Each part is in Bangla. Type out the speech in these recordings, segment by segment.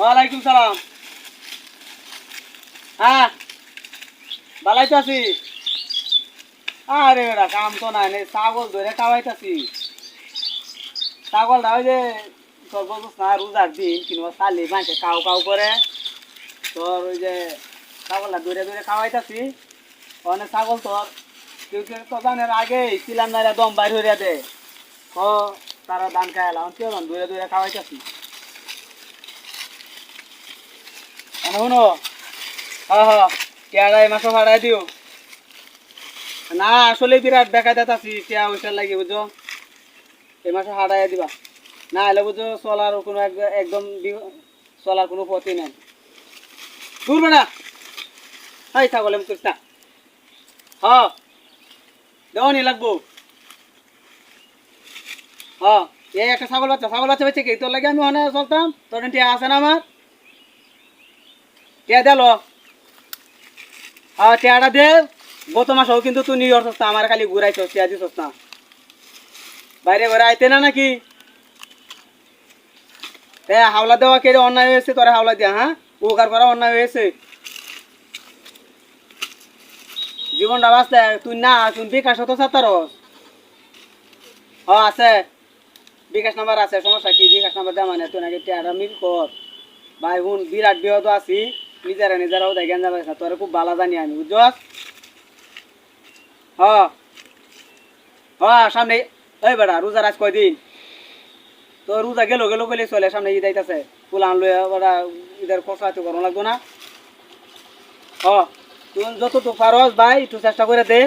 ওয়ালাইকুম সালাম। হ্যাঁ, ভালাই তো আছি। আরে বেটা কাম তো নাই, ছাগল ধরে খাওয়াইতাছি। ছাগলটা ওই যে তোর বলছিস না রোজার দিন কিংবা চালি মাঝে কাউ কাউ করে, তোর ওই যে ছাগলটা ধরে ধরে খাওয়াইতাছি। অনেক ছাগল তোর কেউ কেউ তো দানের আগেই ছিলাম না দম বাইর হইয়া দে, তো তারা ধান খাইলাম কেউ ধরে ধরে খাওয়াইতাছি। শুনো, হ্যাঁ হ্যাঁ, কেয়ারা এই মাসও ভাড়াই দিও। না আসলে বিরাট বেকায় দিতাছি, টিয়া ওইটার লাগি বুঝো, এই মাসে হারাইয়া দিবা। না এলে বুঝো চলার কোনো একদম চলার কোনো পথই নাই। ঘুরবে না, হাই ছাগল এম করিস না। হ্যাঁ দেওয়ানি লাগবো। হ্যাঁ এই একটা ছাগল বাচ্চা বেঁচে কি তোর লাগে আমি ওখানে চলতাম, তোর টিয়া আছে না আমার, টিয়া দিল। হ্যাঁ টিয়াটা দে, গত মাসেও কিন্তু তুই নিয়ে আসছ না, আমার খালি ঘুরাইছ, টিয়া দিছস না। বাইরে ঘরে আইতে না নাকি? হাওলা দেওয়া কে অন্যায় হয়েছে, তোরা হাওলা দিয়া, হ্যাঁ উপকার করা অন্যায় হয়েছে। জীবনটা বাঁচলে তুই না, তুই বিকাশ হতো সাতারস। আছে বিকাশ নাম্বার আছে, সমস্যা কি? বিকাশ নাম্বার দেওয়া মানে তুই নাকি টেয়ারা মিল কর। ভাই হুন বিরাট বিহত আছি, নিজেরা নিজেরাও দেখেন যাবে, তোর খুব ভালো জানি আমি বুঝছ। হ সামনে এই বেড়া রোজার আজ কয়দিন, তো রোজা গেলো গেলো গেলে চলে, সামনে ঈদ আইতাছে, পুলান লইয়া বেড়া ঈদের খরচা তো করানো লাগবো না। হ তুই যত তো পারস ভাই একটু চেষ্টা করে দে,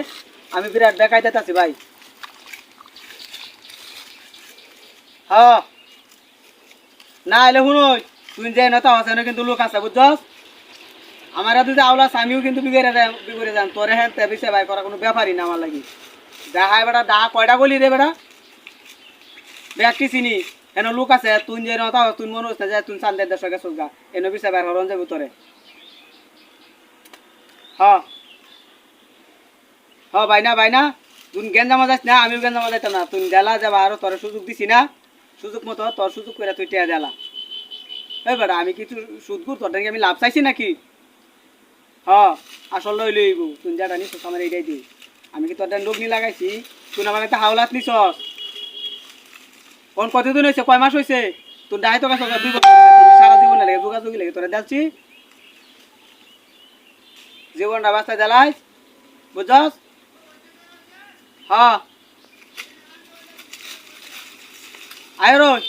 আমি বিরাট বেকায় দিতেছি ভাই। হ্যাঁ না এলে শুনোই, তুই যে নতা আছে কিন্তু লোক আছে বুঝছস, আমার যদি আওলা আমিও কিন্তু বিগড়ে যান তোরে, হ্যাঁ তে পিছে ভাই করা কোনো ব্যাপারই না আমার লাগি। দেখায় বেটা দা কয়টা গলি রে বেটা, ব্যক্তি চিনি এনে লোক আছে, তুই যে নতা তুই মনে হচ্ছে যে তুই চান্দের দেশ গেছ গা, এনে পিছে ভাই হরণ যাবো তোরে। হ্যাঁ হ্যাঁ ভাই না তুই গেঞ্জামা যাস না, আমিও গেঞ্জামা যাইতাম না, তুই জেলা যাবা আরো তোর সুযোগ দিছি না, সুযোগ মতো তোর সুযোগ করে তুই টিয়া দেলা। এই বেটা আমি কিছু সুদ গুড় তোর আমি লাভ চাইছি নাকি? হ্যাঁ আসল লই লইব, তুই যেটা নিস আমার এইটাই দিই, আমি কি তোর লগ্নি লাগাইছি, তুই আমার একটা হাওলাত নিছস। কোন কতদিন হয়েছে, কয় মাস হয়েছে তোর ডাই তো গেছে 2 বছর, সারা জীবন লাগে যোগাযোগই লাগে তোরা যাচ্ছি, জীবনটা বাঁচা জ্বালাই বুঝছস। হ্যাঁ আয় রোজ।